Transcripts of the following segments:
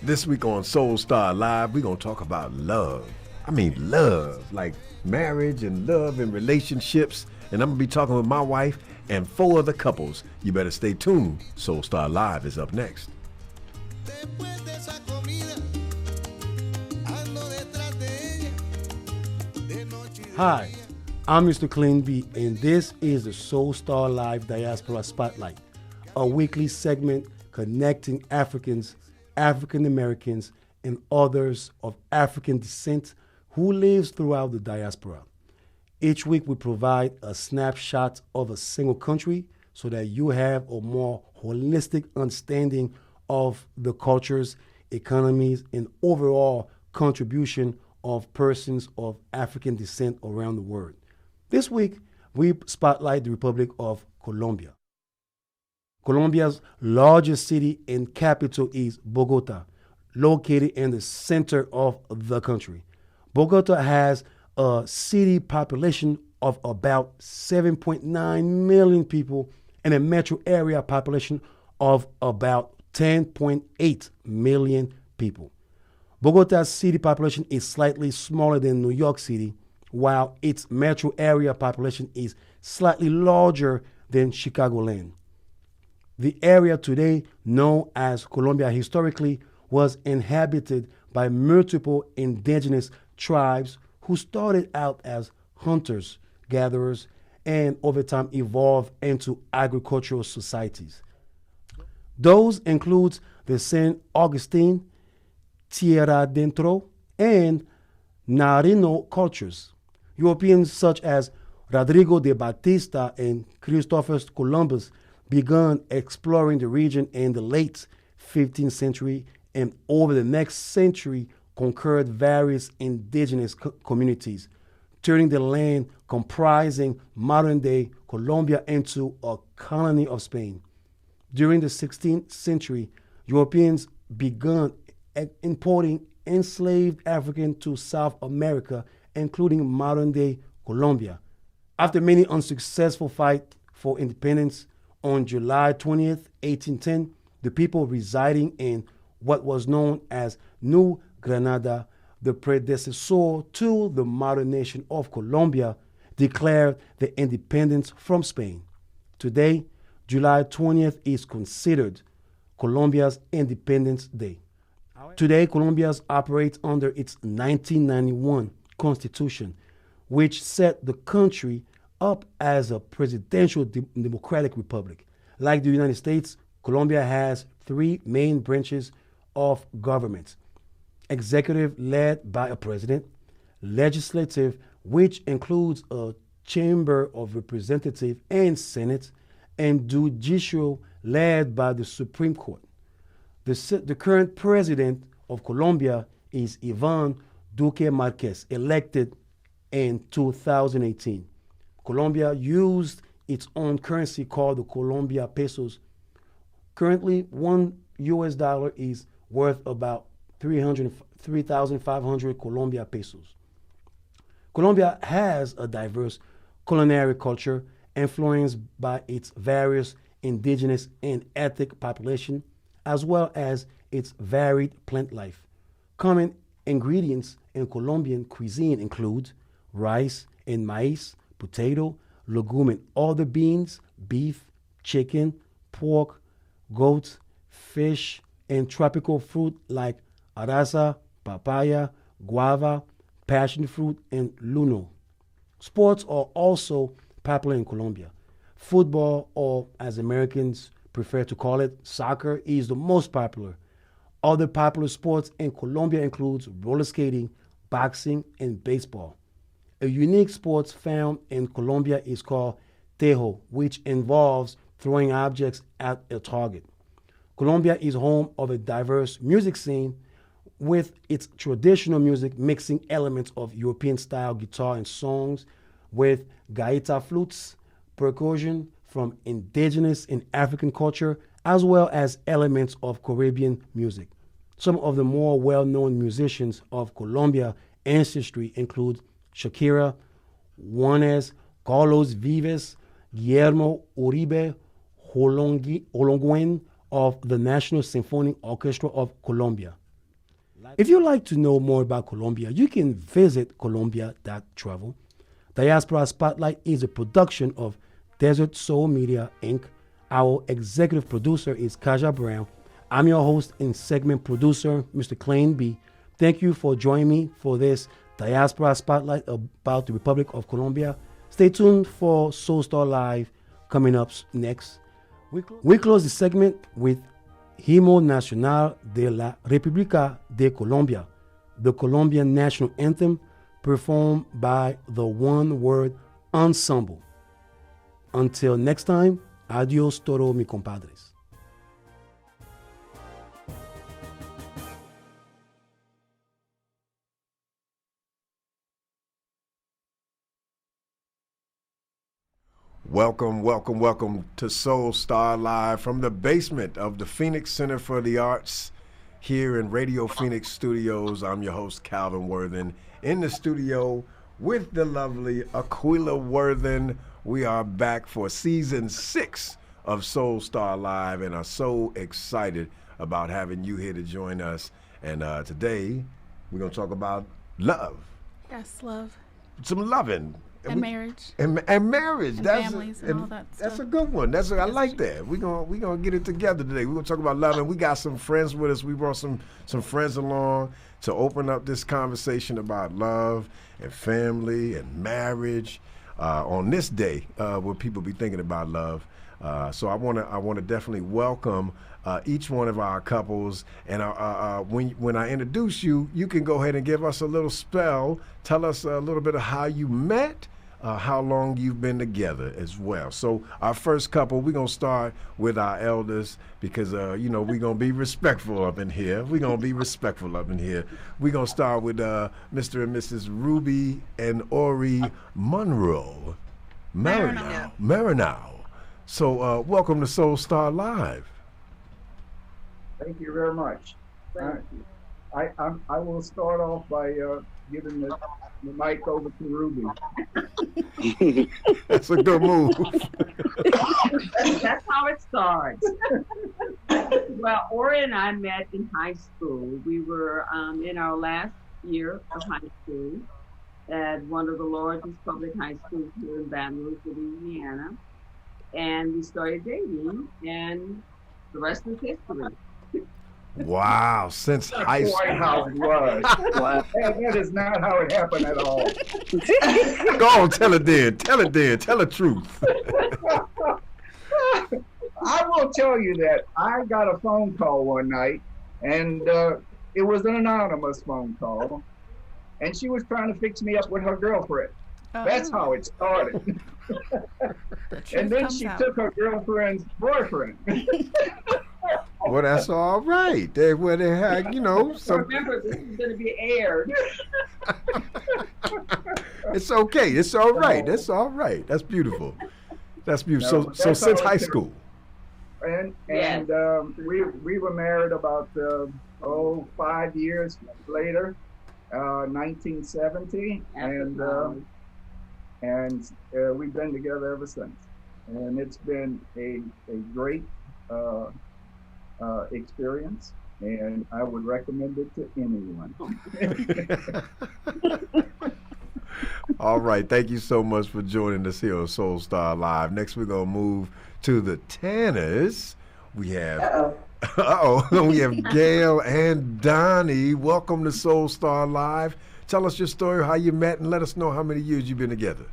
This week on Soul Star Live, we're going to talk about love. I mean love, like marriage and love and relationships. And I'm going to be talking with my wife and 4 other couples. You better stay tuned. Soul Star Live is up next. Hi, I'm Mr. Clean B, and this is the Soul Star Live Diaspora Spotlight, a weekly segment connecting Africans, African Americans, and others of African descent who lives throughout the diaspora. Each week we provide a snapshot of a single country so that you have a more holistic understanding of the cultures, economies, and overall contribution of persons of African descent around the world. This week, we spotlight the Republic of Colombia. Colombia's largest city and capital is Bogota, located in the center of the country. Bogota has a city population of about 7.9 million people and a metro area population of about 10.8 million people. Bogota's city population is slightly smaller than New York City, while its metro area population is slightly larger than Chicagoland. The area today known as Colombia historically was inhabited by multiple indigenous tribes who started out as hunters, gatherers, and over time evolved into agricultural societies. Those include the San Augustine, Tierra Dentro, and Narino cultures. Europeans such as Rodrigo de Batista and Christopher Columbus began exploring the region in the late 15th century and over the next century conquered various indigenous communities, turning the land comprising modern-day Colombia into a colony of Spain. During the 16th century, Europeans began importing enslaved Africans to South America, including modern-day Colombia. After many unsuccessful fights for independence, on July 20th, 1810, the people residing in what was known as New Granada, the predecessor to the modern nation of Colombia, declared their independence from Spain. Today, July 20th is considered Colombia's Independence Day. Today, Colombia operates under its 1991 constitution, which set the country up as a presidential democratic republic. Like the United States, Colombia has 3 main branches of government: executive, led by a president; legislative, which includes a chamber of representatives and senate; and judicial, led by the Supreme Court. The current president of Colombia is Ivan Duque Marquez, elected in 2018. Colombia used its own currency called the Colombia pesos. Currently, $1 is worth about 3,500 Colombia pesos. Colombia has a diverse culinary culture influenced by its various indigenous and ethnic population, as well as its varied plant life. Common ingredients in Colombian cuisine include rice and maize, potato, legume and other beans, beef, chicken, pork, goat, fish, and tropical fruit like arasa, papaya, guava, passion fruit, and luno. Sports are also popular in Colombia. Football, or as Americans prefer to call it, soccer, is the most popular. Other popular sports in Colombia includes roller skating, boxing, and baseball. A unique sport found in Colombia is called tejo, which involves throwing objects at a target. Colombia is home of a diverse music scene with its traditional music mixing elements of European-style guitar and songs with gaita flutes, percussion from indigenous and African culture, as well as elements of Caribbean music. Some of the more well-known musicians of Colombia ancestry include Shakira, Juanes, Carlos Vives, Guillermo Uribe, Holonguen of the National Symphonic Orchestra of Colombia. If you'd like to know more about Colombia, you can visit Colombia.travel. Diaspora Spotlight is a production of Desert Soul Media, Inc. Our executive producer is Kaja Brown. I'm your host and segment producer, Mr. Clayne B. Thank you for joining me for this Diaspora Spotlight about the Republic of Colombia. Stay tuned for Soul Star Live coming up next. We close the segment with Himno Nacional de la República de Colombia, the Colombian national anthem performed by the One Word Ensemble. Until next time, adios todo mi compadres. Welcome to Soul Star Live from the basement of the Phoenix Center for the Arts here in Radio Phoenix Studios. I'm your host, Calvin Worthen, in the studio with the lovely Aquila Worthen. We are back for season 6 of Soul Star Live and are so excited about having you here to join us. And today we're going to talk about love. Yes, love. Some loving. And marriage. And marriage. And families and all that stuff. That's a good one. I like that. We're gonna get it together today. We're gonna talk about love, and we got some friends with us. We brought some friends along to open up this conversation about love and family and marriage on this day where people be thinking about love. So I wanna definitely welcome each one of our couples. And when I introduce you, you can go ahead and give us a little spell. Tell us a little bit of how you met. How long you've been together as well. So our first couple, we're going to start with our elders because, we're going to be respectful up in here. We're going to start with Mr. and Mrs. Ruby and Ori Monroe. Marinow. So welcome to Soul Star Live. Thank you very much. I will start off by giving the mic over to Ruby. That's a good move. That's how it starts. Well, Ori and I met in high school. We were in our last year of high school at one of the largest public high schools here in Baton Rouge, Louisiana. And we started dating, and the rest is history. Wow, since high school. Quite how it was. That is not how it happened at all. Go on, tell it then. Tell the truth. I will tell you that I got a phone call one night, and it was an anonymous phone call, and she was trying to fix me up with her girlfriend. That's how it started. And then she took her girlfriend's boyfriend. Well, that's all right. They had, some. Remember, this is going to be aired. It's okay. It's all right. That's all right. That's beautiful. That's beautiful. No, so since high school. And we were married about 5 years later, 1970, and we've been together ever since. And it's been a great experience, and I would recommend it to anyone. All right, thank you so much for joining us here on Soul Star Live. Next, we're gonna move to the Tanners. We have we have Gail and Donnie. Welcome to Soul Star Live. Tell us your story, how you met, and let us know how many years you've been together.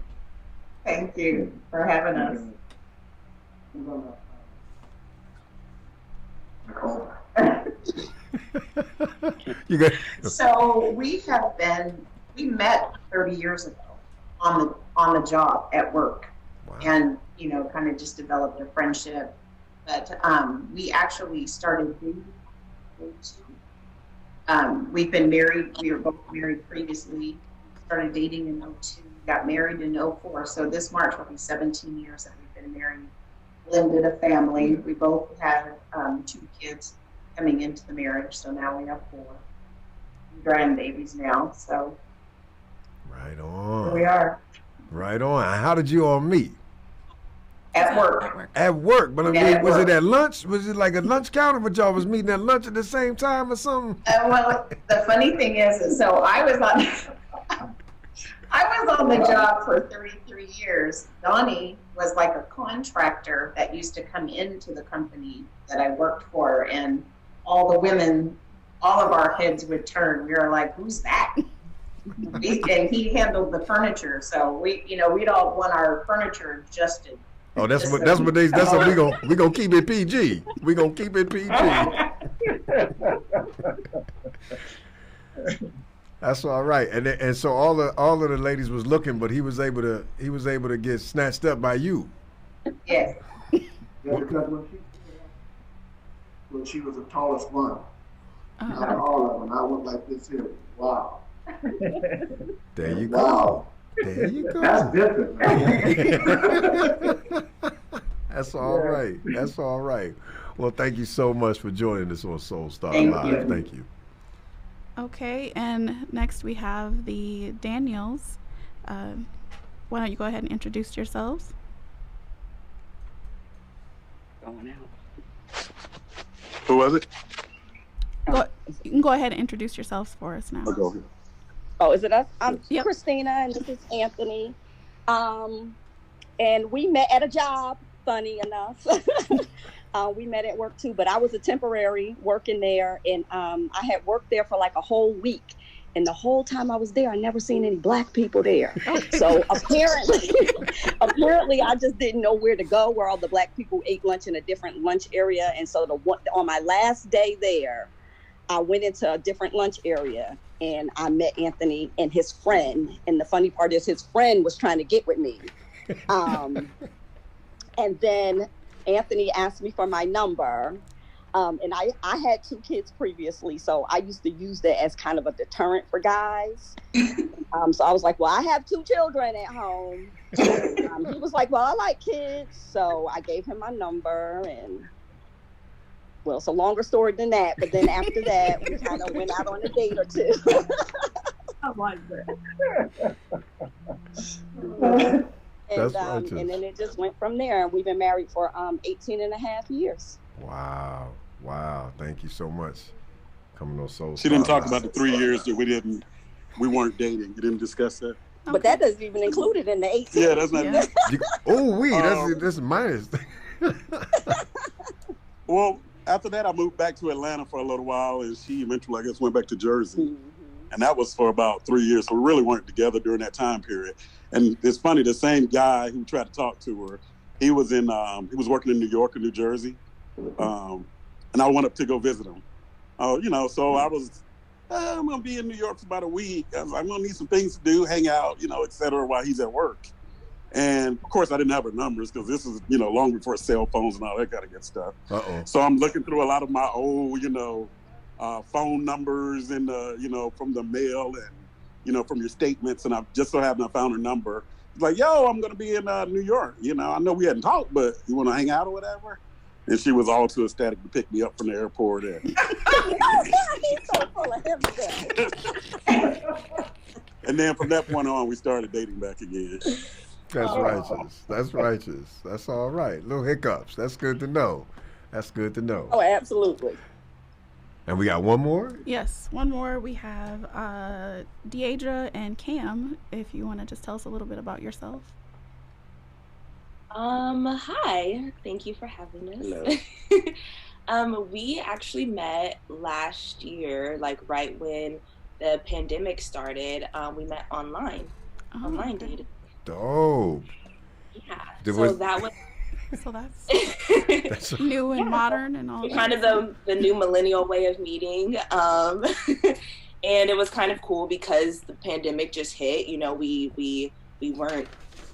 Thank you for having us. So we met 30 years ago on the job at work. Wow. And kind of just developed a friendship. But we actually started dating. We've been married. We were both married previously. Started dating in 2002. Got married in 2004. So this March will be 17 years that we've been married. Blended a family. We both had 2 kids coming into the marriage. So now we have 4 grandbabies now. So right on. Here we are. Right on. How did you all meet? At work. At work. At work, but I Yeah, mean, at was work. it at lunch? Was it like a lunch counter, but y'all was meeting at lunch at the same time or something? Well, the funny thing is, so I was on the job for 33 years. Donnie was like a contractor that used to come into the company that I worked for, and all the women, all of our heads would turn. We were like, "Who's that?" And he handled the furniture, so we'd all want our furniture adjusted. Oh, that's what we gonna keep it PG. We gonna keep it PG. That's all right. And so all of the ladies was looking, but he was able to get snatched up by you. Yes. Yeah, because when she was the tallest one, out of all of them, I went like this here. Wow. There you go. Wow. There you go. That's different, man. That's all right. That's all right. Well, thank you so much for joining us on Soul Star Thank Live. you. Thank you. Okay, and next we have the Daniels. Why don't you go ahead and introduce yourselves? Going out. Who was it? You can go ahead and introduce yourselves for us now. I'll go ahead. Oh, is it us? I'm Yep. Christina, and this is Anthony. And we met at a job, funny enough. We met at work too, but I was a temporary working there, and I had worked there for like a whole week. And the whole time I was there, I never seen any black people there. So apparently I just didn't know where to go, where all the black people ate lunch in a different lunch area. And so on my last day there, I went into a different lunch area and I met Anthony and his friend. And the funny part is his friend was trying to get with me. And then Anthony asked me for my number. And I had 2 kids previously, so I used to use that as kind of a deterrent for guys. So I was like, well, I have 2 children at home. He was like, well, I like kids. So I gave him my number, and well, it's a longer story than that. But then after that, we kind of went out on a date or 2. I like that. That's righteous. And then it just went from there. And we've been married for 18 and a half years. Wow. Thank you so much. Coming on Soul She didn't Star talk Live. about the 3 years that we weren't dating. You didn't discuss that? But that doesn't even include it in the 18. Yeah, that's not. Yeah. That's minus. Well, after that, I moved back to Atlanta for a little while, and she eventually, I guess, went back to Jersey. Mm-hmm. And that was for about 3 years. So we really weren't together during that time period. And it's funny, the same guy who tried to talk to her, he was working in New York and New Jersey. And I went up to go visit him. So I was, I'm going to be in New York for about a week. I was like, I'm going to need some things to do, hang out, et cetera, while he's at work. And of course, I didn't have her numbers because this is, long before cell phones and all that kind of good stuff. Uh-oh. So I'm looking through a lot of my old, phone numbers and, from the mail and, from your statements. And I just so happened I found her number. It's like, yo, I'm going to be in New York. I know we hadn't talked, but you want to hang out or whatever? And she was all too ecstatic to pick me up from the airport. And, He's so full of himself. and then from that point on, we started dating back again. That's righteous. That's righteous. That's all right. Little hiccups. That's good to know. Oh, absolutely. And we got one more? Yes, one more. We have Deadra and Cam, if you want to just tell us a little bit about yourself. Hi, thank you for having us. Hello. We actually met last year, like right when the pandemic started. We met online, online dating. Dope. Yeah. So that's new and modern and all. Kind of the new millennial way of meeting. And it was kind of cool because the pandemic just hit. We weren't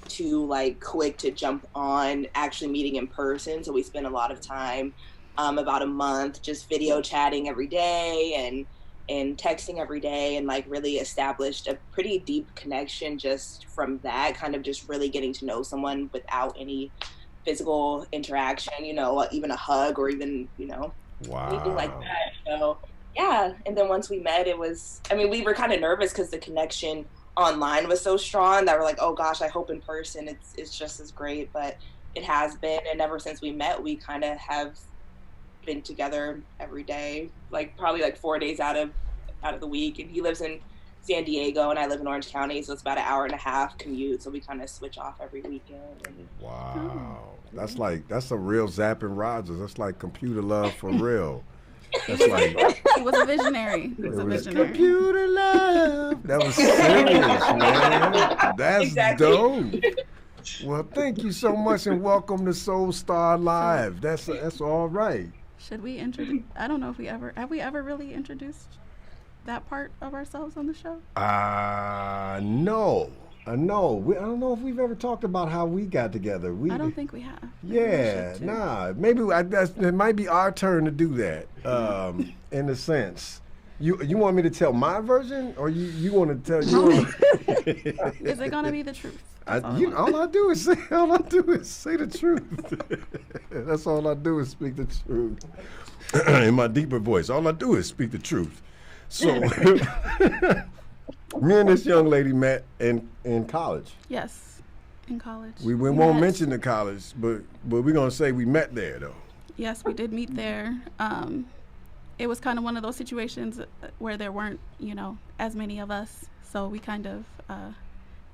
too quick to jump on actually meeting in person, so we spent a lot of time, about a month, just video chatting every day and texting every day, and really established a pretty deep connection just from that, kind of just really getting to know someone without any physical interaction, even a hug or even anything like that. So yeah, and then once we met, we were kind of nervous because the connection online was so strong that we're like, oh gosh, I hope in person it's just as great. But it has been. And ever since we met, we kind of have been together every day, like probably like 4 days out of the week. And he lives in San Diego and I live in Orange County, so it's about an hour and a half commute. So we kind of switch off every weekend. And, wow, that's a real Zapp and Rogers. That's like computer love for real. That's like he was a visionary. He was a visionary. Computer love. That was serious, man. That's dope. Well, thank you so much, and welcome to Soul Star Live. That's all right. Should we introduce? I don't know if have we ever really introduced that part of ourselves on the show? No. I don't know if we've ever talked about how we got together. I don't think we have. Yeah, nah. Maybe it might be our turn to do that. In a sense, you want me to tell my version, or you want to tell yours? Is it gonna be the truth? All I do is say the truth. That's all I do is speak the truth. In my deeper voice, all I do is speak the truth. So. Me and this young lady met in college. Yes, in college. We won't mention the college, but we're gonna say we met there though. Yes, we did meet there. It was kind of one of those situations where there weren't, as many of us, so we kind of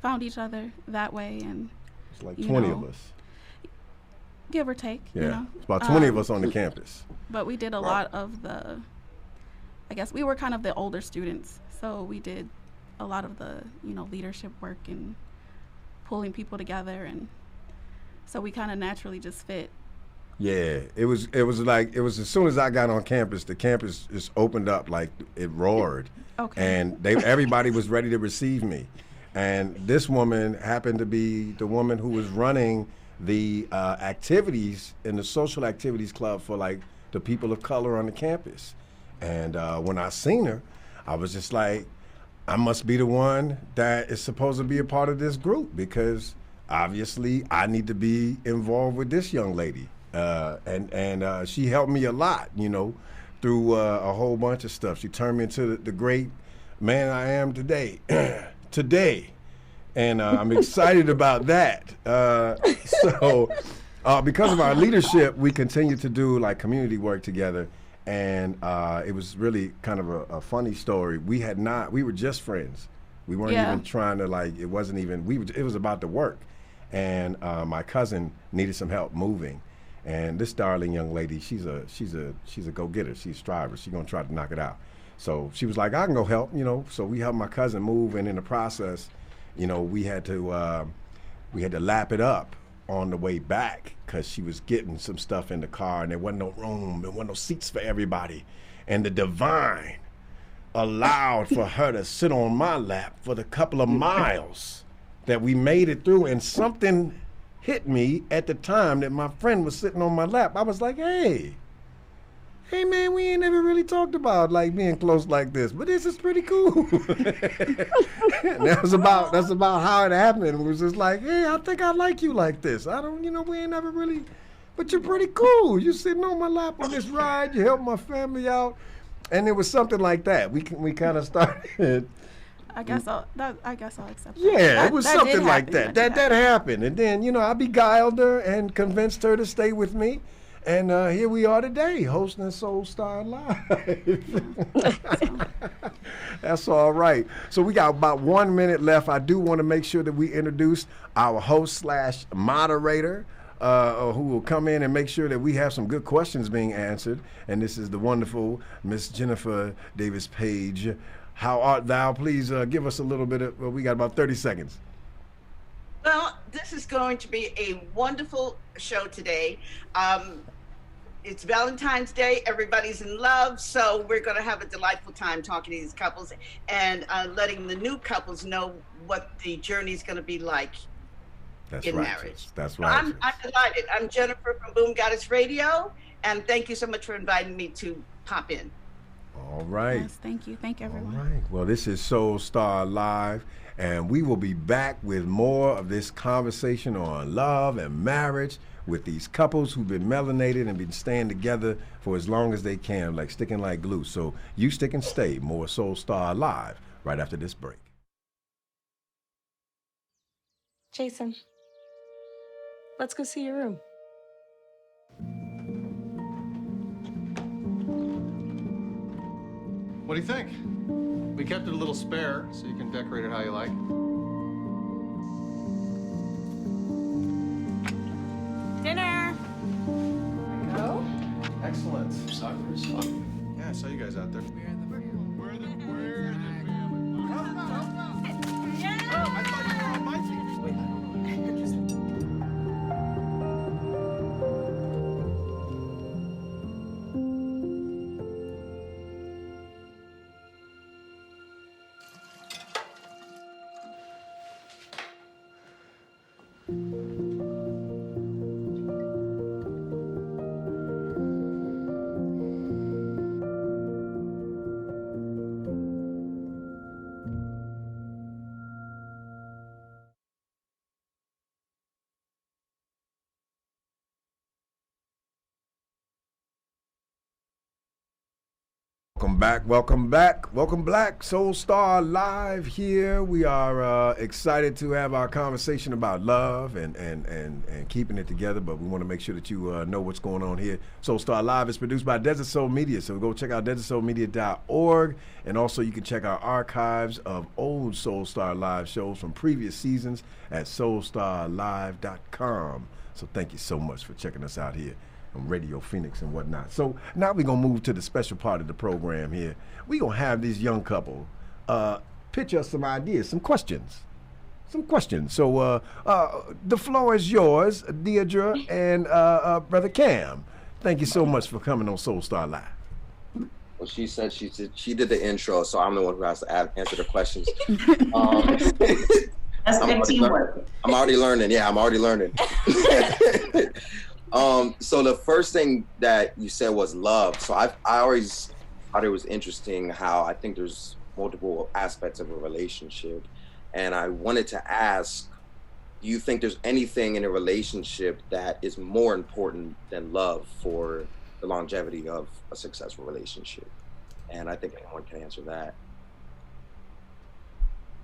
found each other that way, and it's like 20 of us, give or take. Yeah, it's about 20 of us on the campus. But we did a lot of I guess we were kind of the older students, so we did a lot of the leadership work and pulling people together, and so we kind of naturally just fit. Yeah, it was as soon as I got on campus, the campus just opened up, like it roared. Okay. And everybody was ready to receive me, and this woman happened to be the woman who was running the activities in the social activities club for like the people of color on the campus. And when I seen her, I was just like, I must be the one that is supposed to be a part of this group, because obviously I need to be involved with this young lady. And she helped me a lot, through a whole bunch of stuff. She turned me into the great man I am today. And I'm excited about that. So because of our leadership, we continue to do like community work together. And it was really kind of a funny story. We were just friends. We weren't even trying to it wasn't even, it was about the work. And my cousin needed some help moving. And this darling young lady, she's a go-getter. She's a striver. She's gonna try to knock it out. So she was like, I can go help, So we helped my cousin move, and in the process, we had to lap it up on the way back, because she was getting some stuff in the car, and there wasn't no room, there wasn't no seats for everybody. And the divine allowed for her to sit on my lap for the couple of miles that we made it through. And something hit me at the time that my friend was sitting on my lap. I was like, hey man, we ain't never really talked about like being close like this, but this is pretty cool. That's about how it happened. It was just like, hey, I think I like you like this. I don't, we ain't never really, but you're pretty cool. You sitting on my lap on this ride. You helped my family out, and it was something like that. We kind of started. I guess I'll accept that. Yeah, it was something like that. That happened, and then I beguiled her and convinced her to stay with me. And here we are today, hosting Soul Star Live. That's all right. So we got about 1 minute left. I do want to make sure that we introduce our host/moderator, who will come in and make sure that we have some good questions being answered. And this is the wonderful Miss Jennifer Davis Page. How art thou? Please give us a little bit of, we got about 30 seconds. Well, this is going to be a wonderful show today. It's Valentine's Day. Everybody's in love. So we're going to have a delightful time talking to these couples and letting the new couples know what the journey is going to be like in marriage. That's right. I'm delighted. I'm Jennifer from Boom Goddess Radio. And thank you so much for inviting me to pop in. All right. Yes, thank you. Thank everyone. All right. Well, this is Soul Star Live, and we will be back with more of this conversation on love and marriage with these couples who've been melanated and been staying together for as long as they can, like sticking like glue. So you stick and stay. More Soul Star Live right after this break. Jason, Let's go see your room. What do you think? We kept it a little spare, so you can decorate it how you like. Dinner. Go. Excellent. Soccer is fun. Yeah, I saw you guys out there. We're the family. Come on. Yeah. Oh, I thought you were on my team. Welcome back. Soul Star Live here. We are excited to have our conversation about love and keeping it together, but we want to make sure that you know what's going on here. Soul Star Live is produced by Desert Soul Media, so go check out desertsoulmedia.org, and also you can check our archives of old Soul Star Live shows from previous seasons at soulstarlive.com. So thank you so much for checking us out here on Radio Phoenix and whatnot. So now we're going to move to the special part of the program here. We're going to have this young couple pitch us some ideas, some questions. So the floor is yours, Deidre and Brother Cam. Thank you so much for coming on Soul Star Live. Well, she said she did the intro, so I'm the one who has to answer the questions. That's good teamwork. I'm already learning. Yeah, I'm already learning. So the first thing that you said was love. So I always thought it was interesting how I think there's multiple aspects of a relationship. And I wanted to ask, do you think there's anything in a relationship that is more important than love for the longevity of a successful relationship? And I think anyone can answer that.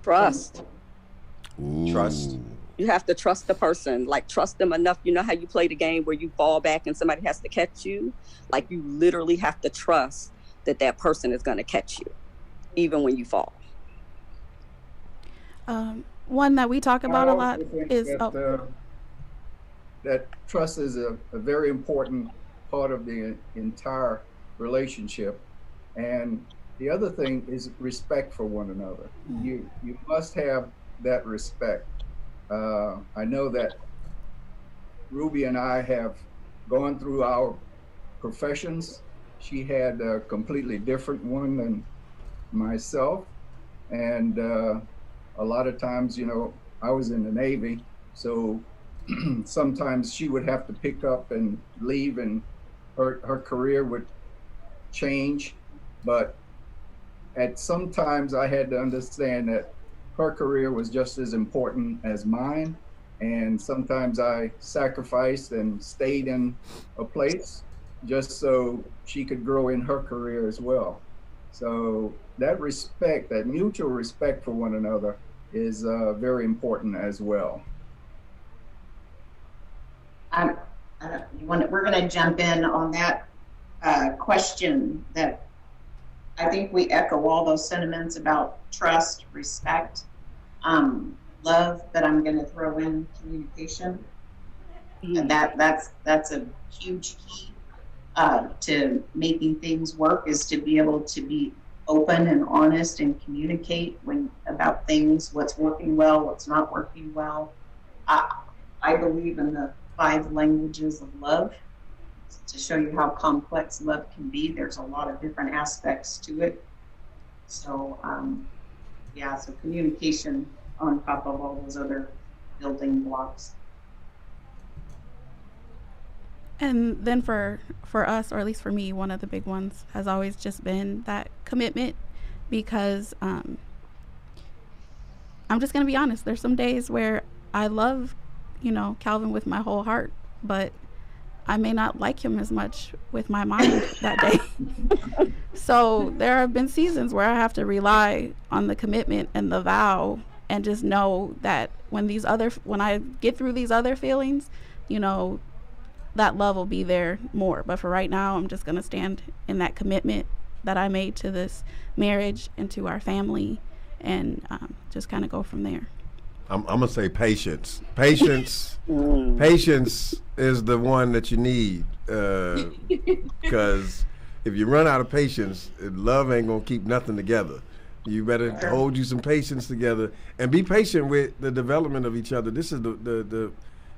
Trust. Ooh. Trust. You have to trust the person, like trust them enough. You know how you play the game where you fall back and somebody has to catch you? Like you literally have to trust that that person is going to catch you, even when you fall. One that we talk about a lot is that trust is a very important part of the entire relationship. And the other thing is respect for one another. You must have that respect. I know that Ruby and I have gone through our professions. She had a completely different one than myself. And a lot of times, you know, I was in the Navy, so sometimes she would have to pick up and leave and her career would change. But at some times I had to understand that her career was just as important as mine, and sometimes I sacrificed and stayed in a place just so she could grow in her career as well. So that respect, that mutual respect for one another is very important as well. We're going to jump in on that question that I think we echo all those sentiments about trust, respect, love, but I'm going to throw in communication. And that's a huge key to making things work, is to be able to be open and honest and communicate about things, what's working well, what's not working well. I believe in the 5 languages of love. To show you how complex love can be, there's a lot of different aspects to it. So so communication on top of all those other building blocks. And then for us, or at least for me, one of the big ones has always just been that commitment, because I'm just going to be honest. There's some days where I love, Calvin with my whole heart, but I may not like him as much with my mind that day. So there have been seasons where I have to rely on the commitment and the vow, and just know that when I get through these other feelings, you know, that love will be there more. But for right now, I'm just going to stand in that commitment that I made to this marriage and to our family, and just kind of go from there. I'm gonna say patience. Patience is the one that you need, because if you run out of patience, love ain't gonna keep nothing together. You better hold you some patience together and be patient with the development of each other. This is the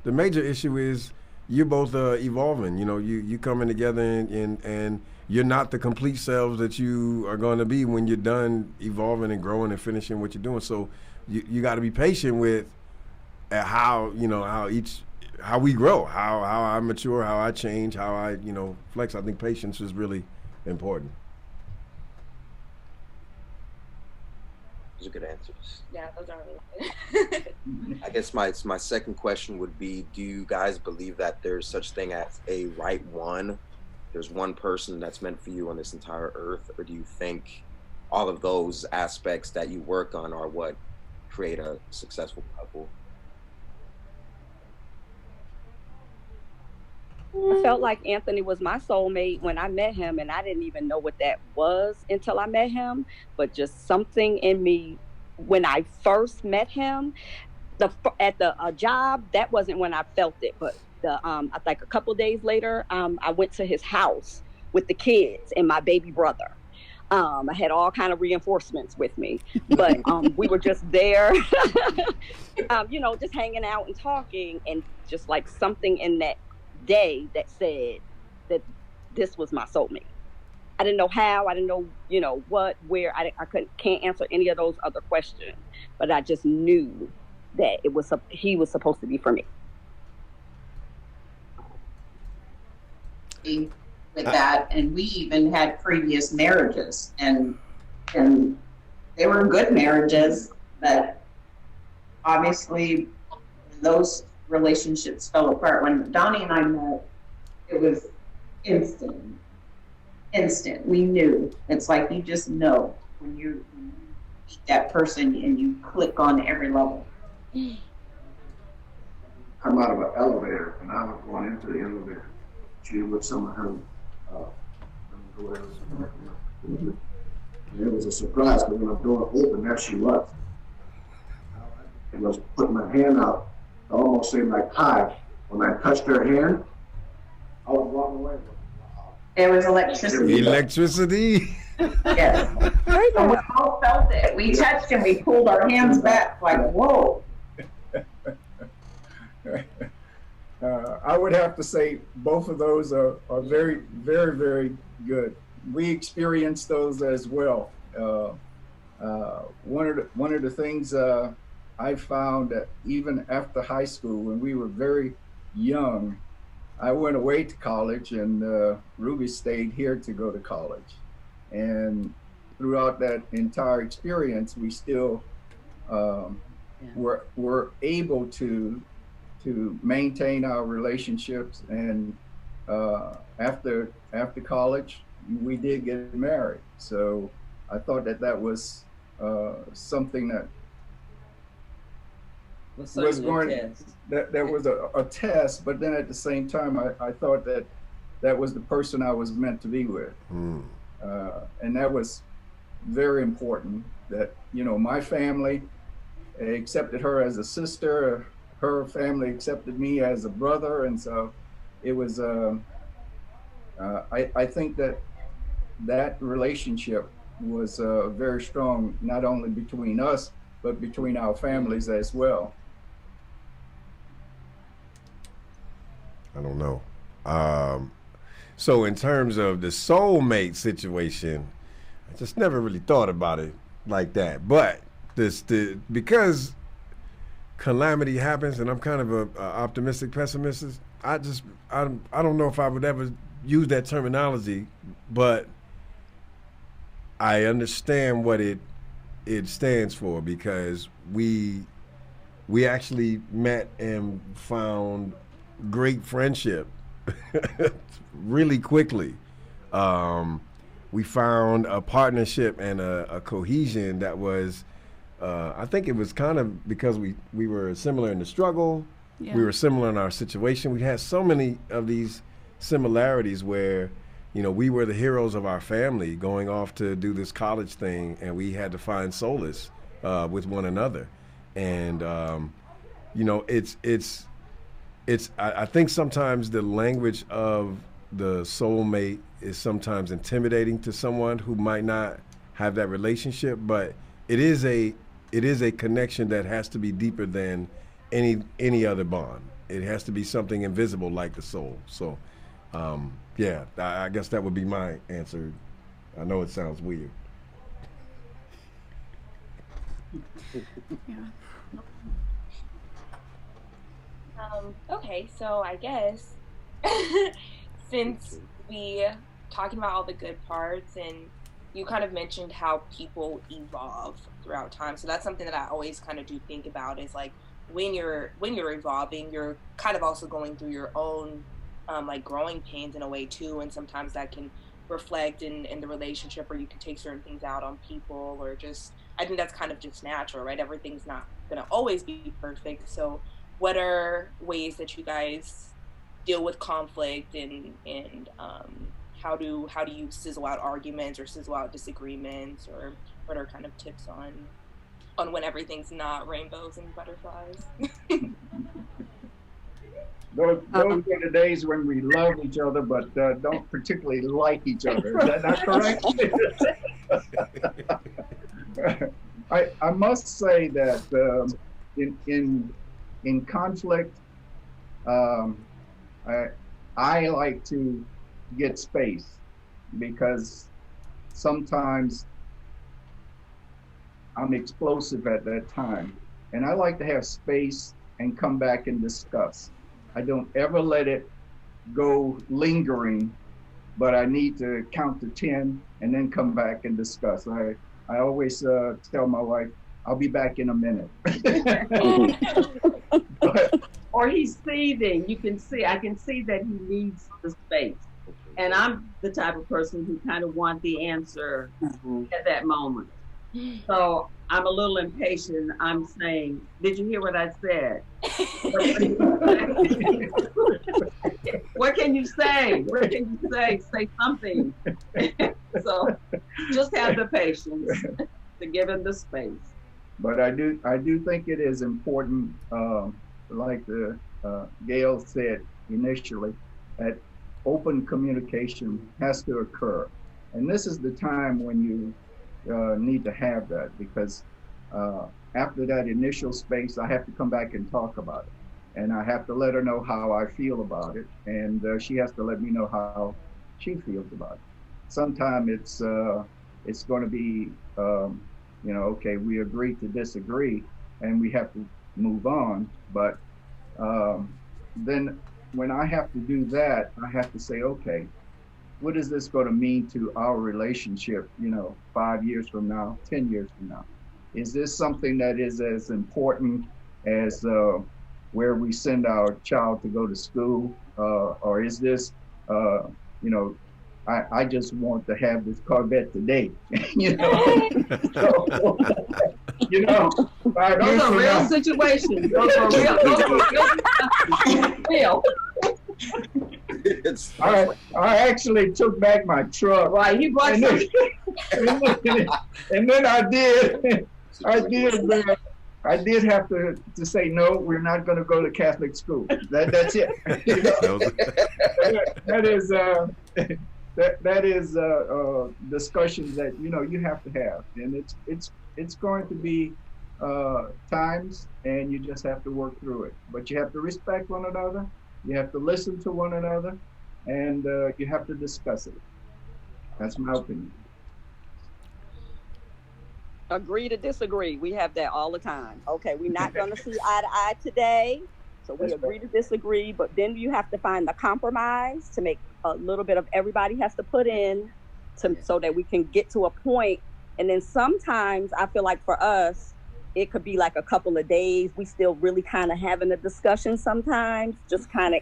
major issue is you're both evolving. You know, you coming together and you're not the complete selves that you are going to be when you're done evolving and growing and finishing what you're doing. So you got to be patient with how we grow, how I mature, how I change, how I flex. I think patience is really important. Those are good answers. Yeah, those are really good. I guess my second question would be, do you guys believe that there's such thing as a right one? There's one person that's meant for you on this entire earth, or do you think all of those aspects that you work on are what create a successful couple? I felt like Anthony was my soulmate when I met him, and I didn't even know what that was until I met him. But just something in me, when I first met him, at the job, that wasn't when I felt it. But I think a couple days later, I went to his house with the kids and my baby brother. I had all kind of reinforcements with me, but we were just there, just hanging out and talking, and just like something in that day that said that this was my soulmate. I didn't know how, I didn't know, what, where. I can't answer any of those other questions, but I just knew that he was supposed to be for me. With that, and we even had previous marriages, and they were good marriages, but obviously those relationships fell apart. When Donnie and I met, it was instant. We knew. It's like you just know when you meet that person and you click on every level. Come out of an elevator, and I was going into the elevator. She was with some of her. It was a surprise, but when the door opened, there she was. I was putting my hand out, almost saying like hi. When I touched her hand, I was walking away. There was electricity. Electricity? Yes. And we all felt it. We touched and we pulled our hands back like, whoa. I would have to say both of those are very, very, very good. We experienced those as well. One of the things I found that even after high school, when we were very young, I went away to college, and Ruby stayed here to go to college. And throughout that entire experience, we still were able to maintain our relationships. And after college, we did get married. So I thought that was something that was going, that was a test, but then at the same time, I thought that was the person I was meant to be with. And that was very important, that, my family accepted her as a sister, her family accepted me as a brother. And so it was, I think that relationship was very strong, not only between us, but between our families as well. I don't know. So in terms of the soulmate situation, I just never really thought about it like that. But because calamity happens, and I'm kind of a optimistic pessimist, I don't know if I would ever use that terminology, but I understand what it stands for, because we actually met and found great friendship really quickly. We found a partnership and a cohesion that was, I think it was kind of because we were similar in the struggle, We were similar in our situation. We had so many of these similarities where, you know, we were the heroes of our family going off to do this college thing, and we had to find solace with one another. And, you know, I think sometimes the language of the soulmate is sometimes intimidating to someone who might not have that relationship, but it is a connection that has to be deeper than any other bond. It has to be something invisible like the soul. So, yeah, I guess that would be my answer. I know it sounds weird. Yeah. Okay, so I guess since we talking about all the good parts, and you kind of mentioned how people evolve throughout time, so that's something that I always kind of do think about is like when you're evolving, you're kind of also going through your own like growing pains in a way too, and sometimes that can reflect in the relationship, or you can take certain things out on people, or just I think that's kind of just natural, right? Everything's not gonna always be perfect. So what are ways that you guys deal with conflict, and how do you sizzle out arguments or sizzle out disagreements, or what are kind of tips on when everything's not rainbows and butterflies? Those are the days when we love each other, but don't particularly like each other. Is that not correct? I must say that in conflict, I like to get space, because sometimes I'm explosive at that time, and I like to have space and come back and discuss. I don't ever let it go lingering, but I need to count to 10 and then come back and discuss. I always tell my wife, I'll be back in a minute. Or he's seething. I can see that he needs the space. And I'm the type of person who kind of want the answer at that moment. So I'm a little impatient. I'm saying, did you hear what I said? What can you say? What can you say? Say something. So just have the patience to give him the space. But I do think it is important, like the Gail said initially, that open communication has to occur. And this is the time when you need to have that, because after that initial space, I have to come back and talk about it. And I have to let her know how I feel about it. And she has to let me know how she feels about it. Sometimes it's going to be, okay, we agree to disagree and we have to move on. But then when I have to do that, I have to say, okay, what is this going to mean to our relationship, 5 years from now, 10 years from now? Is this something that is as important as where we send our child to go to school? Or is this, I just want to have this Corvette today, So, those are real situations. Those are real. I actually took back my truck. Right, he brought and then I did have to say, no, we're not going to go to Catholic school. That's it. That is discussions that you have to have, and it's going to be times, and you just have to work through it. But you have to respect one another. You have to listen to one another, and you have to discuss it. That's my opinion. Agree to disagree. We have that all the time. Okay, we're not going to see eye to eye today, so we agree to disagree, but then you have to find the compromise to make a little bit of everybody has to put in so that we can get to a point. And then sometimes I feel like for us, it could be like a couple of days. We still really kind of having a discussion sometimes, just kind of,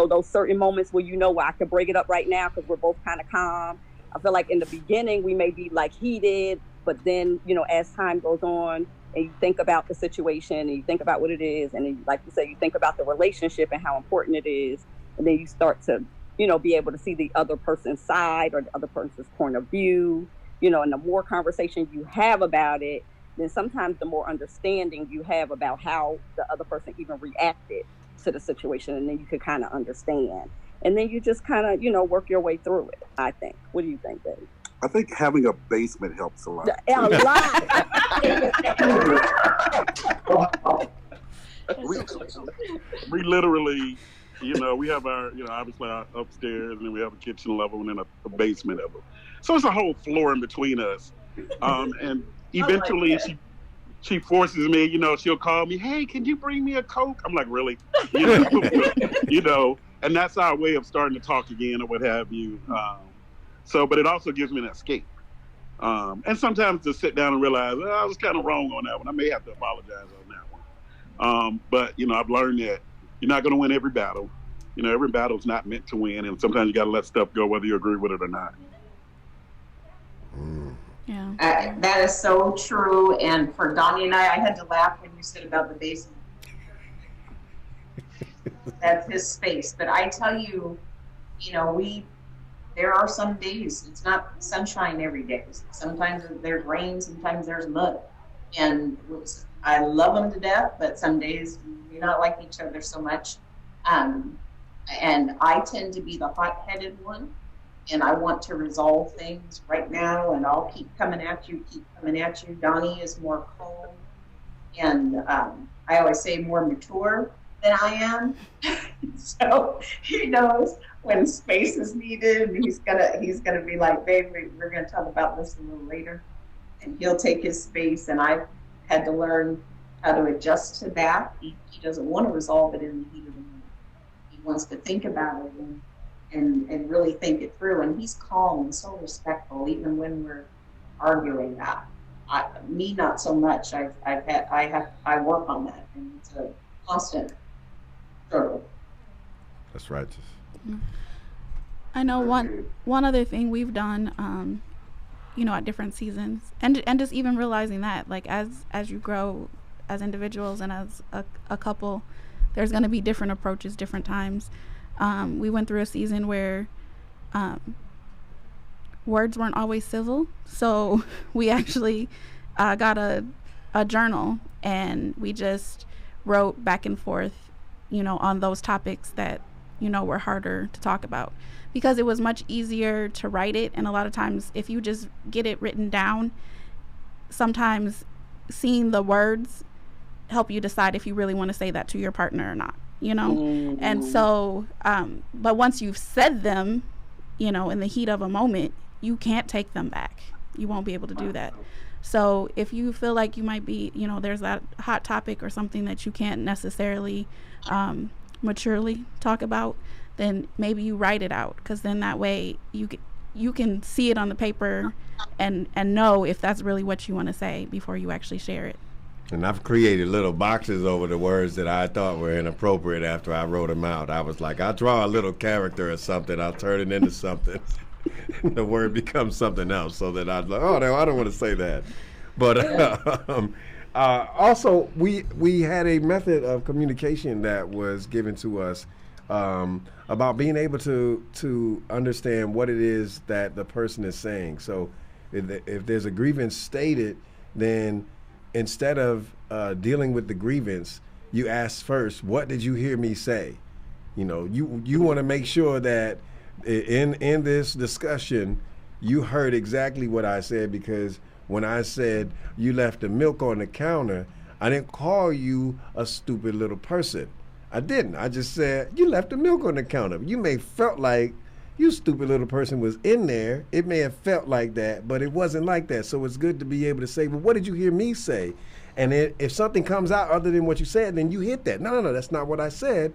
those certain moments where where I could break it up right now because we're both kind of calm. I feel like in the beginning we may be like heated, but then, as time goes on, and you think about the situation and you think about what it is, and then, like you said, you think about the relationship and how important it is, and then you start to, be able to see the other person's side or the other person's point of view, and the more conversation you have about it, then sometimes the more understanding you have about how the other person even reacted to the situation, and then you could kind of understand. And then you just kind of, work your way through it, I think. What do you think, Dave? I think having a basement helps a lot. A lot. we literally, we have our, obviously our upstairs, and then we have a kitchen level and then a basement level. So it's a whole floor in between us. And eventually she forces me, she'll call me, hey, can you bring me a Coke? I'm like, really? And that's our way of starting to talk again or what have you. But it also gives me an escape. And sometimes to sit down and realize, I was kind of wrong on that one. I may have to apologize on that one. But I've learned that you're not going to win every battle. Every battle's not meant to win. And sometimes you got to let stuff go, whether you agree with it or not. Yeah. That is so true. And for Donnie and I had to laugh when you said about the basement. That's his space. But I tell you, there are some days, it's not sunshine every day. Sometimes there's rain, sometimes there's mud. And I love them to death, but some days we may not like each other so much. And I tend to be the hot-headed one. And I want to resolve things right now, and I'll keep coming at you. Donnie is more calm, and I always say more mature than I am. So he knows when space is needed, and he's gonna be like, babe, we're gonna talk about this a little later, and he'll take his space. And I've had to learn how to adjust to that. He doesn't want to resolve it in the heat of the moment. He wants to think about it and really think it through. And he's calm and so respectful, even when we're arguing. Me, not so much. I work on that, and it's a constant struggle. That's righteous. I know one other thing we've done, at different seasons, and just even realizing that, like, as you grow as individuals and as a couple, there's going to be different approaches, different times. We went through a season where words weren't always civil, so we actually got a journal, and we just wrote back and forth, on those topics that were harder to talk about, because it was much easier to write it. And a lot of times, if you just get it written down, sometimes seeing the words help you decide if you really want to say that to your partner or not. And so, but once you've said them, in the heat of a moment, you can't take them back. You won't be able to do that. So if you feel like you might be, there's that hot topic or something that you can't necessarily maturely talk about, then maybe you write it out, because then that way you can see it on the paper and know if that's really what you want to say before you actually share it. And I've created little boxes over the words that I thought were inappropriate after I wrote them out. I was like, I'll draw a little character or something, I'll turn it into something. The word becomes something else, so that I was like, oh, no, I don't want to say that. But also, we had a method of communication that was given to us about being able to understand what it is that the person is saying. So if there's a grievance stated, then instead of dealing with the grievance, you ask first, what did you hear me say? You want to make sure that in this discussion, you heard exactly what I said, because when I said you left the milk on the counter, I didn't call you a stupid little person. I didn't. I just said, you left the milk on the counter. You may have felt like you stupid little person was in there. It may have felt like that, but it wasn't like that. So it's good to be able to say, well, what did you hear me say? And if something comes out other than what you said, then you hit that. No, that's not what I said.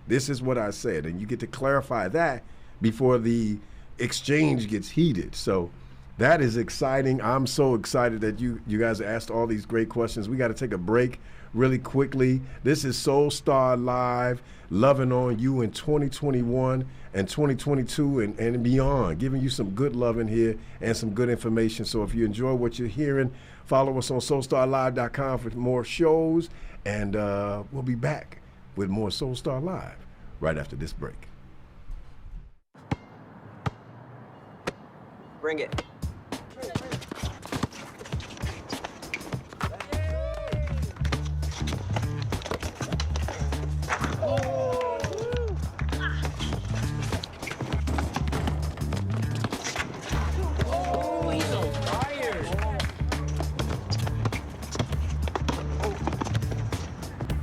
This is what I said. And you get to clarify that before the exchange gets heated. So That is exciting. I'm so excited that you guys asked all these great questions. We got to take a break really quickly. This is Soul Star Live, loving on you in 2021 and 2022 and beyond, giving you some good love in here and some good information. So if you enjoy what you're hearing, follow us on soulstarlive.com for more shows, and we'll be back with more Soul Star Live right after this break. Bring it.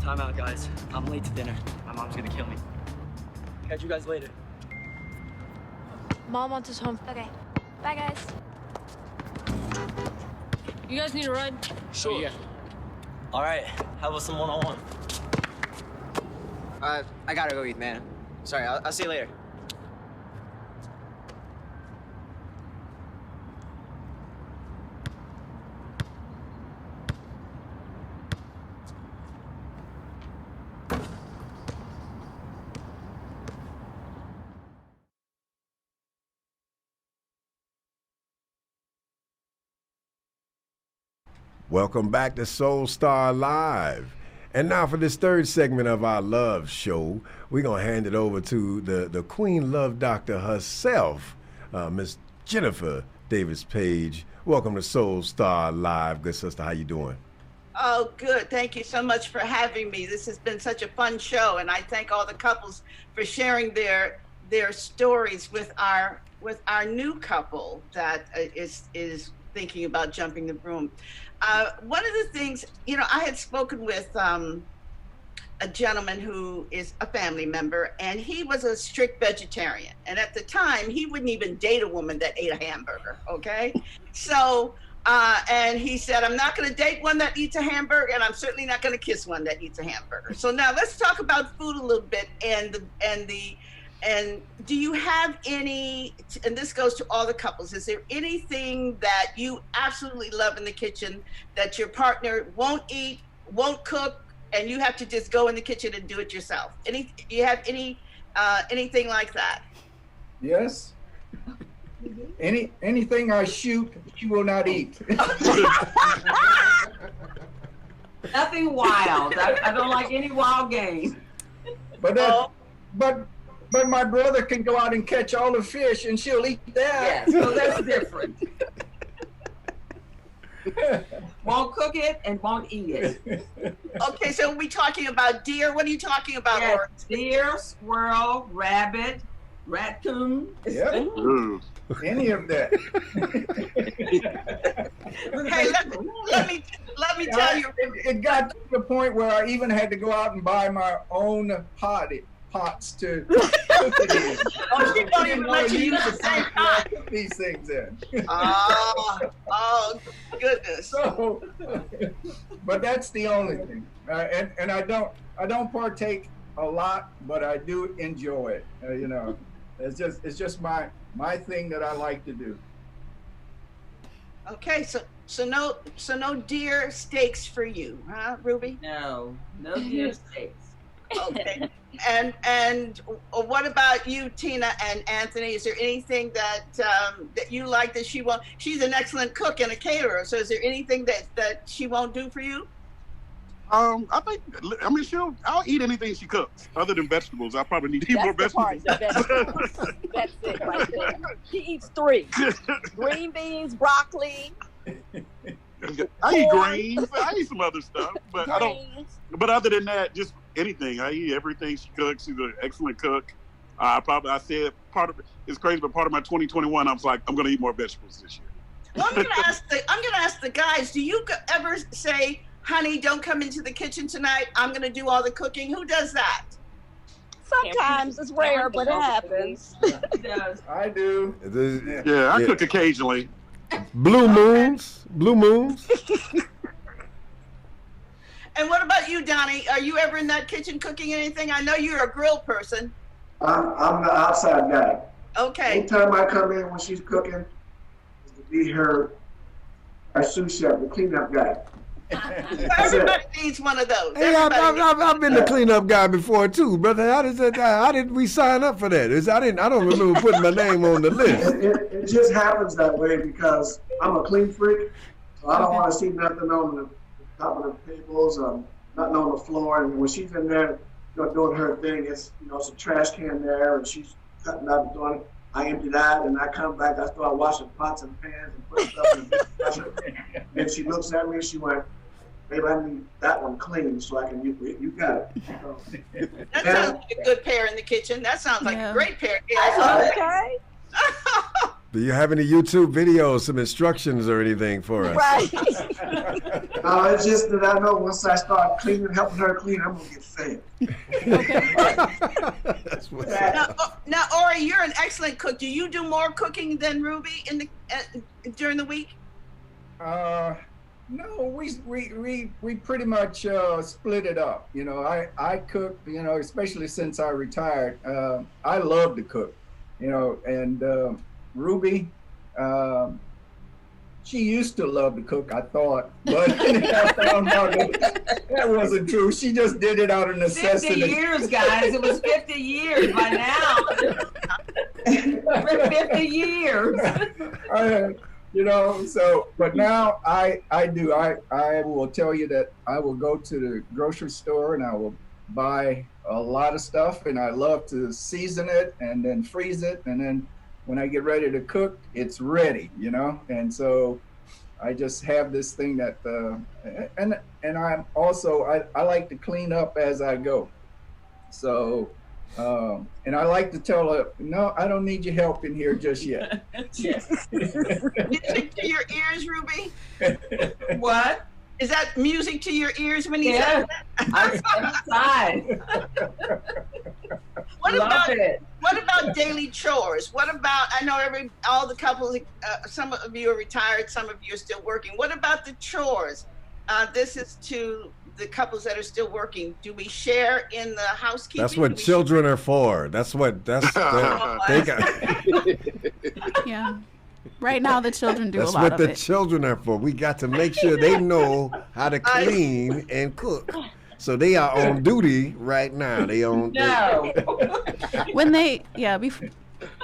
Time out, guys. I'm late to dinner. My mom's gonna kill me. Catch you guys later. Mom wants us home. Okay. Bye, guys. You guys need a ride? Sure. Yeah. All right. How about some one-on-one? I gotta go eat, man. Sorry. I'll see you later. Welcome back to Soul Star Live. And now for this third segment of our love show, we're going to hand it over to the Queen Love Doctor herself, Miss Jennifer Davis-Page. Welcome to Soul Star Live. Good sister, how you doing? Oh, good. Thank you so much for having me. This has been such a fun show, and I thank all the couples for sharing their stories with our new couple that is thinking about jumping the broom. One of the things, I had spoken with a gentleman who is a family member, and he was a strict vegetarian. And at the time, he wouldn't even date a woman that ate a hamburger, okay? So, and he said, I'm not going to date one that eats a hamburger, and I'm certainly not going to kiss one that eats a hamburger. So now let's talk about food a little bit and do you have any, and this goes to all the couples, is there anything that you absolutely love in the kitchen that your partner won't eat, won't cook, and you have to just go in the kitchen and do it yourself? Do you have anything like that? Yes. Anything I shoot, she will not eat. Nothing wild. I don't like any wild game. But my brother can go out and catch all the fish, and she'll eat that. Yeah, so that's different. Won't cook it and won't eat it. Okay, so are we talking about deer? What are you talking about, Yes, Laura? deer, squirrel, rabbit, raccoon. Yep. Any of that. Hey, let me tell you. It got to the point where I even had to go out and buy my own pots to cook it in. Oh, she don't even let you use the same pot. Put these things in. Oh, goodness. So, but that's the only thing, and I don't partake a lot, but I do enjoy it. It's just my thing that I like to do. Okay, so no deer steaks for you, huh, Ruby? No deer steaks. Okay. And what about you, Tina and Anthony? Is there anything that that you like that she won't? She's an excellent cook and a caterer. So is there anything that she won't do for you? I'll eat anything she cooks, other than vegetables. I probably need to eat more vegetables. That's it right there. She eats 3: green beans, broccoli. I eat greens. I eat some other stuff, but I don't. But other than that, just anything. I eat everything she cooks. She's an excellent cook. I said part of it's crazy, but part of my 2021, I was like, I'm going to eat more vegetables this year. Well, I'm going to ask the guys. Do you ever say, "Honey, don't come into the kitchen tonight. I'm going to do all the cooking"? Who does that? Sometimes it's rare, but it happens. I do. Yeah, I cook occasionally. Blue moons. And what about you, Donnie? Are you ever in that kitchen cooking anything? I know you're a grill person. I'm the outside guy. Okay. Anytime I come in when she's cooking, it's to be her sous chef, the cleanup guy. Everybody needs one of those. Hey, I've been the cleanup guy before too, brother. How did we sign up for that? I don't remember putting my name on the list. It just happens that way because I'm a clean freak, so I don't want to see nothing on the top of the tables, nothing on the floor. And when she's in there, doing her thing, it's it's a trash can there, and she's cutting up and doing it. I empty that, and I come back. I start washing pots and pans and putting stuff in the dishwasher. And she looks at me and she went, "Babe, I need that one clean so I can you got it." So, that sounds like a good pair in the kitchen. That sounds like a great pair. Okay. Do you have any YouTube videos, some instructions or anything for us? Right. No, it's just that I know once I start helping her clean, I'm gonna get fed. That's what's Now, Ori, you're an excellent cook. Do you do more cooking than Ruby during the week? No, we pretty much split it up. I cook. Especially since I retired, I love to cook. And Ruby, she used to love to cook, I thought, but I found out that wasn't true. She just did it out of necessity. 50 years, guys. It was 50 years by now. For 50 years. But now I do. I will tell you that I will go to the grocery store and I will buy a lot of stuff, and I love to season it and then freeze it, and then when I get ready to cook, it's ready, and so I just have this thing that and I'm also I like to clean up as I go, so and I like to tell her, no, I don't need your help in here just yet. Music to your ears, Ruby? What? Is that music to your ears when you say that? I'm outside. What about daily chores? What about, I know all the couples, some of you are retired, some of you are still working. What about the chores? This is to the couples that are still working. Do we share in the housekeeping? That's what children are for. They got. Yeah. Right now, the children do a lot of it. That's what the children are for. We got to make sure they know how to clean and cook. So they are on duty right now. When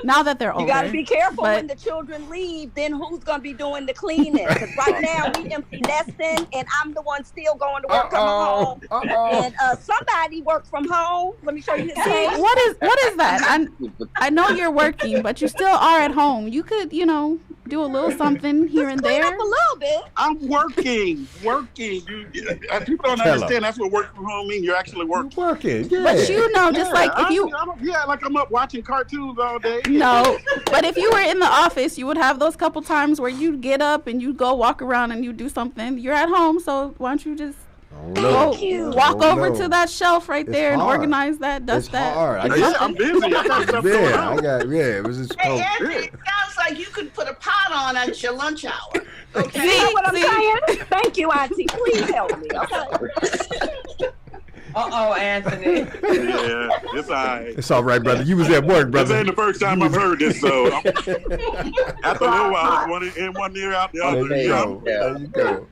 now that they're older. You got to be careful when the children leave. Then who's going to be doing the cleaning? Because right now we empty nesting, and I'm the one still going to work from home. And somebody work from home. Let me show you his page. What is that? I know you're working, but you still are at home. You could, do a little something here and there. Up a little bit. I'm working. People don't understand that's what work from home means. You're actually working. Working, yeah. But just like if you... like I'm up watching cartoons all day. No, but if you were in the office, you would have those couple times where you get up and you go walk around and you do something. You're at home, so why don't you just walk over to that shelf right there and organize that, dust that. I'm busy. I got stuff going on. It was just Hey, Anthony, it sounds like you could put a pot on at your lunch hour. Okay. You know what I'm saying? Thank you, Auntie. Please help me. Okay. Anthony. Yeah, it's all right. It's all right, brother. You was at work, brother. This ain't the first time I've heard this, so after a little while, it's one ear out the other. There you go.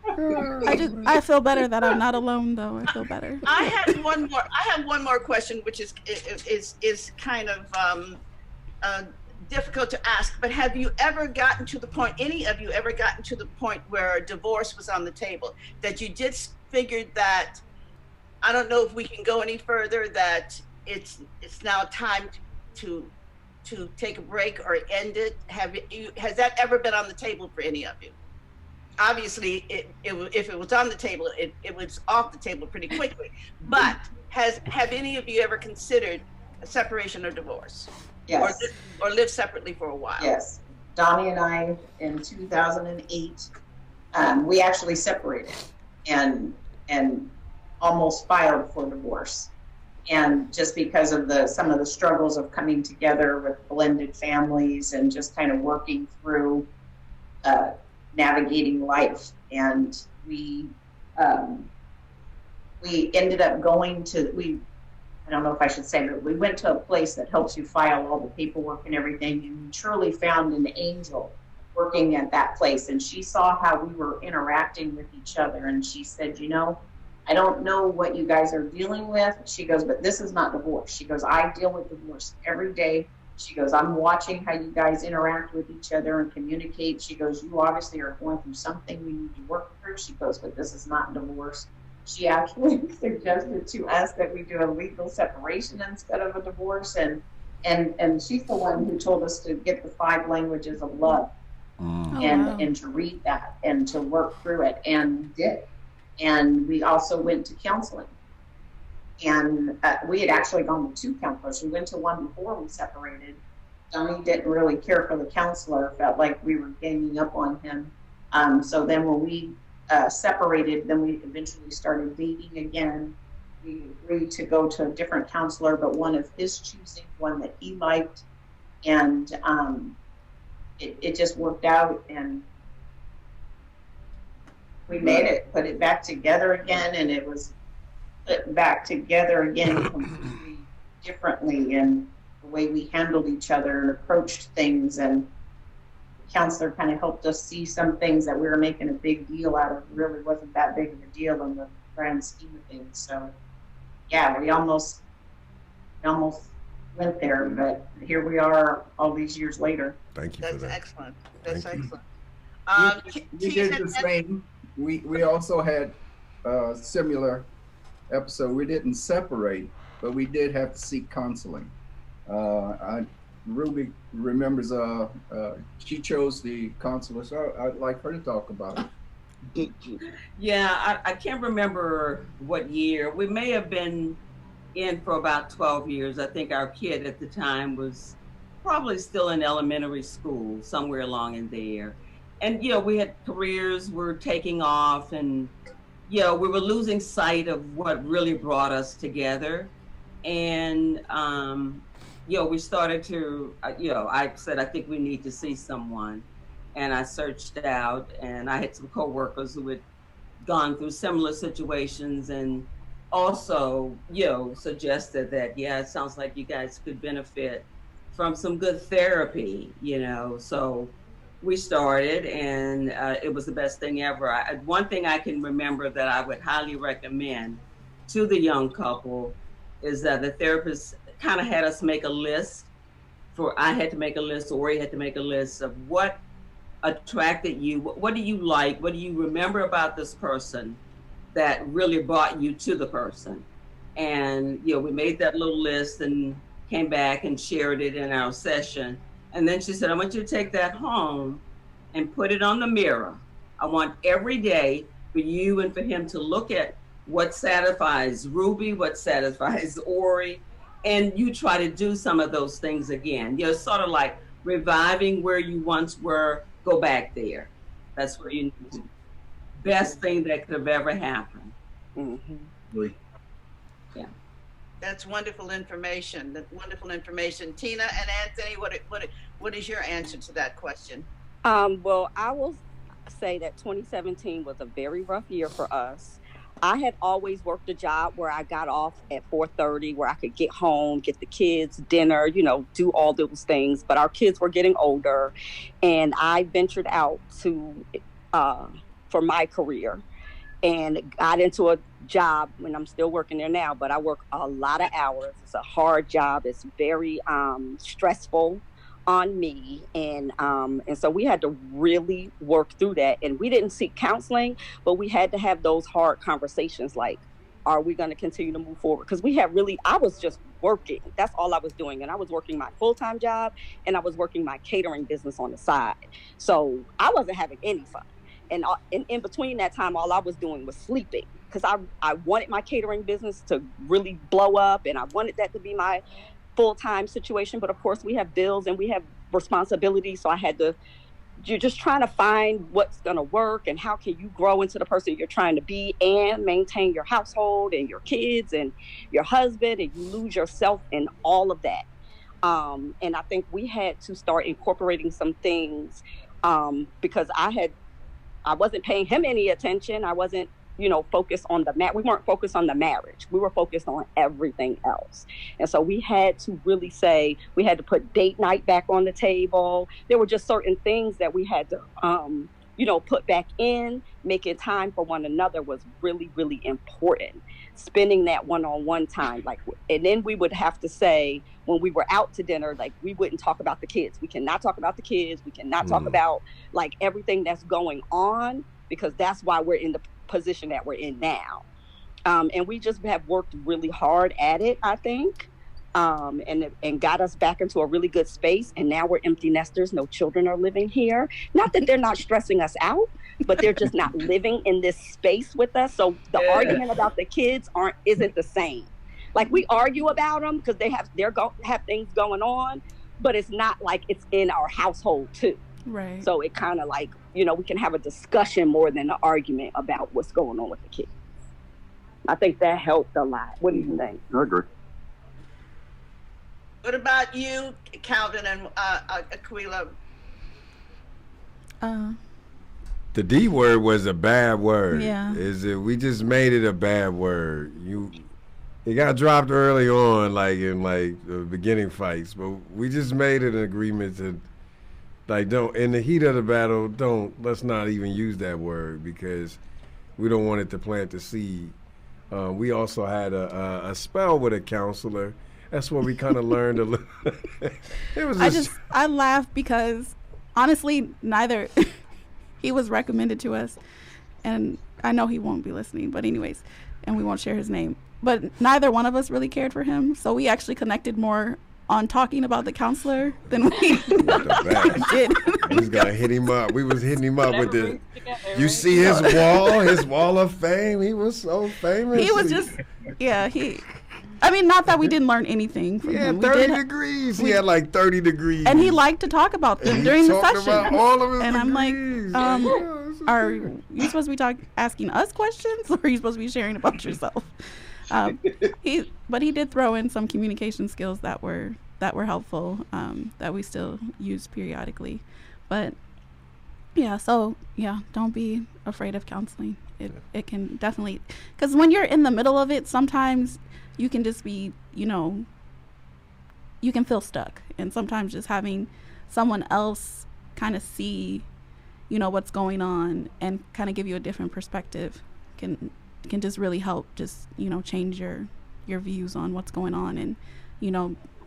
I feel better that I'm not alone, though. I feel better. I have one more question, which is kind of difficult to ask. But have you ever gotten to the point? Any of you ever gotten to the point where divorce was on the table? That you just figured that, I don't know if we can go any further, that it's now time to take a break or end it. Has that ever been on the table for any of you? Obviously, if it was on the table, it was off the table pretty quickly. But have any of you ever considered a separation or divorce? Yes. Or live separately for a while? Yes. Donnie and I, in 2008, we actually separated and almost filed for divorce. And just because of some of the struggles of coming together with blended families and just kind of working through navigating life. And we ended up going to, I don't know if I should say, but we went to a place that helps you file all the paperwork and everything, and we truly found an angel working at that place, and she saw how we were interacting with each other, and she said, you know, I don't know what you guys are dealing with. She goes, but this is not divorce. She goes, I deal with divorce every day. She goes, I'm watching how you guys interact with each other and communicate. She goes, you obviously are going through something we need to work through. She goes, but this is not divorce. She actually suggested to us that we do a legal separation instead of a divorce. And she's the one who told us to get the 5 languages of love and to read that and to work through it, and did. And we also went to counseling. And we had actually gone to 2 counselors. We went to one before we separated. Johnny didn't really care for the counselor, felt like we were ganging up on him. So then when we separated, then we eventually started dating again. We agreed to go to a different counselor, but one of his choosing, one that he liked. And it just worked out, and we made it, put it back together again, and it was put back together again completely differently, and the way we handled each other and approached things. And the counselor kind of helped us see some things that we were making a big deal out of really wasn't that big of a deal in the grand scheme of things. So yeah, we almost went there, but here we are all these years later. Thank you That's for that. excellent. That's Thank you. excellent. We did the same. We also had a similar episode. We didn't separate, but we did have to seek counseling. Ruby remembers she chose the counselor, so I'd like her to talk about it. Yeah, I can't remember what year. We may have been in for about 12 years. I think our kid at the time was probably still in elementary school, somewhere along in there. And, you know, we had careers were taking off, and, you know, we were losing sight of what really brought us together. And, you know, we started to, you know, I said, I think we need to see someone. And I searched out, and I had some coworkers who had gone through similar situations, and also, you know, suggested that, yeah, it sounds like you guys could benefit from some good therapy, you know. So we started, and it was the best thing ever. One thing I can remember that I would highly recommend to the young couple is that the therapist kind of had us make a list. I had to make a list, Ori had to make a list of what attracted you, what do you like, what do you remember about this person that really brought you to the person. And, you know, we made that little list and came back and shared it in our session. And then she said, I want you to take that home and put it on the mirror. I want every day for you and for him to look at what satisfies Ruby, what satisfies Ori, and you try to do some of those things again. You know, sort of like reviving where you once were, go back there. That's where you need to. Best thing that could have ever happened. Mm-hmm. Yeah. That's wonderful information. That's wonderful information. Tina and Anthony, what is your answer to that question? Well, I will say that 2017 was a very rough year for us. I had always worked a job where I got off at 4:30, where I could get home, get the kids dinner, you know, do all those things. But our kids were getting older, and I ventured out to for my career and got into a job, and I'm still working there now, but I work a lot of hours. It's a hard job. It's very stressful on me. And so we had to really work through that. And we didn't seek counseling, but we had to have those hard conversations like, are we going to continue to move forward? Because I was just working. That's all I was doing. And I was working my full-time job, and I was working my catering business on the side. So I wasn't having any fun. And in between that time, all I was doing was sleeping, because I wanted my catering business to really blow up, and I wanted that to be my full-time situation. But of course, we have bills and we have responsibilities. So you're just trying to find what's going to work and how can you grow into the person you're trying to be and maintain your household and your kids and your husband, and you lose yourself in all of that. And I think we had to start incorporating some things because I wasn't paying him any attention. I wasn't focused on we weren't focused on the marriage. We were focused on everything else. And so we had to really say, we had to put date night back on the table. There were just certain things that we had to, put back in. Making time for one another was really, really important. Spending that one-on-one time, and then we would have to say, when we were out to dinner, we wouldn't talk about the kids. We cannot talk about the kids. We cannot talk about everything that's going on, because that's why we're in the position that we're in now. And we just have worked really hard at it, I think, and got us back into a really good space. And now we're empty nesters. No children are living here. Not that they're not stressing us out, but they're just not living in this space with us. So the argument about the kids isn't the same. We argue about them because they have things going on, but it's not like it's in our household too. Right. So it kind of we can have a discussion more than an argument about what's going on with the kids. I think that helped a lot. What do you think? I agree. What about you, Calvin and Aquila? The D word was a bad word. Yeah. We just made it a bad word. It got dropped early on, in the beginning fights, but we just made it an agreement to, don't, in the heat of the battle, let's not even use that word, because we don't want it to plant the seed. We also had a spell with a counselor. That's where we kind of learned a little. It was I laugh because honestly, neither he was recommended to us, and I know he won't be listening, but anyways, and we won't share his name. But neither one of us really cared for him, so we actually connected more on talking about the counselor than we did. We was gonna hit him up. We was hitting him up with the. You see his wall of fame. He was so famous. He was just, not that we didn't learn anything from him. 30 degrees. He had 30 degrees. And he liked to talk about them during the session. About all of his and degrees. I'm like, are you supposed to be asking us questions, or are you supposed to be sharing about yourself? But he did throw in some communication skills that were helpful, that we still use periodically. But don't be afraid of counseling. It can definitely, because when you're in the middle of it, sometimes you can just be, you can feel stuck, and sometimes just having someone else kind of see, what's going on and kind of give you a different perspective can just really help change your views on what's going on, and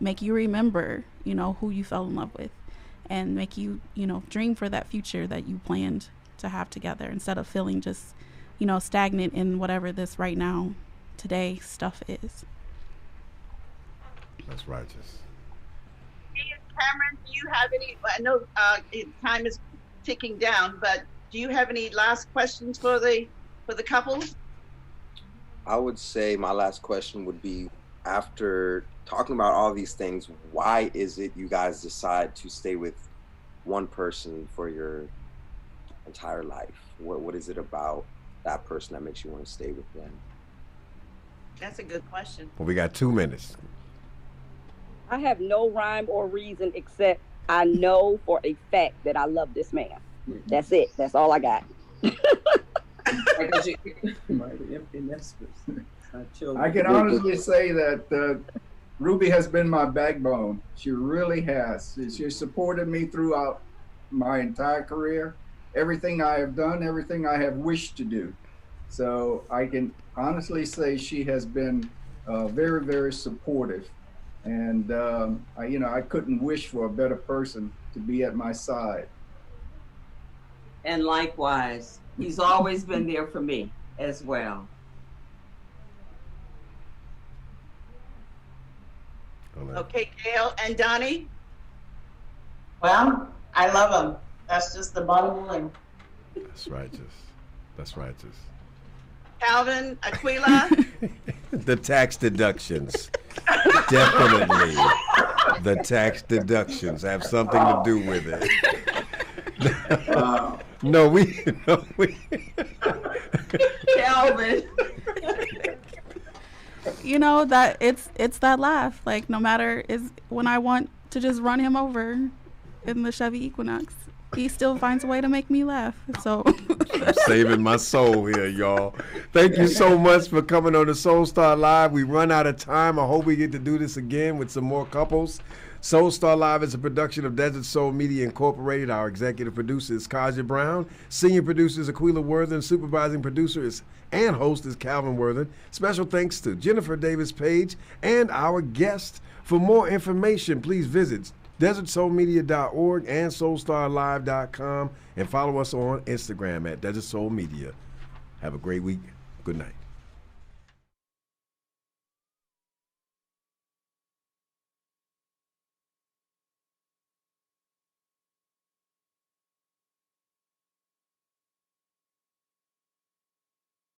make you remember who you fell in love with, and make you dream for that future that you planned to have together, instead of feeling just stagnant in whatever this right now today stuff is. That's righteous. Cameron, do you have any? I know time is ticking down, but do you have any last questions for the couples? I would say my last question would be, after talking about all these things, why is it you guys decide to stay with one person for your entire life? What is it about that person that makes you want to stay with them? That's a good question. Well, we got 2 minutes. I have no rhyme or reason, except I know for a fact that I love this man. That's it. That's all I got. I can honestly say that Ruby has been my backbone. She really has. She supported me throughout my entire career. Everything I have done, everything I have wished to do. So I can honestly say she has been very, very supportive. And I couldn't wish for a better person to be at my side. And likewise, he's always been there for me as well. Okay, Gail and Donnie? Well, I love him. That's just the bottom line. That's righteous. That's righteous. Calvin, Aquila? The tax deductions. Definitely. The tax deductions have something to do with it. No, we. Calvin. That it's that laugh. Like, no matter when I want to just run him over in the Chevy Equinox, he still finds a way to make me laugh. So I'm saving my soul here, y'all. Thank you so much for coming on the Soul Star Live. We run out of time. I hope we get to do this again with some more couples. Soul Star Live is a production of Desert Soul Media Incorporated. Our executive producer is Kaja Brown. Senior producer is Aquila Worthen. Supervising producer and host is Calvin Worthen. Special thanks to Jennifer Davis Page and our guest. For more information, please visit DesertSoulMedia.org and SoulStarLive.com and follow us on Instagram at Desert Soul Media. Have a great week. Good night.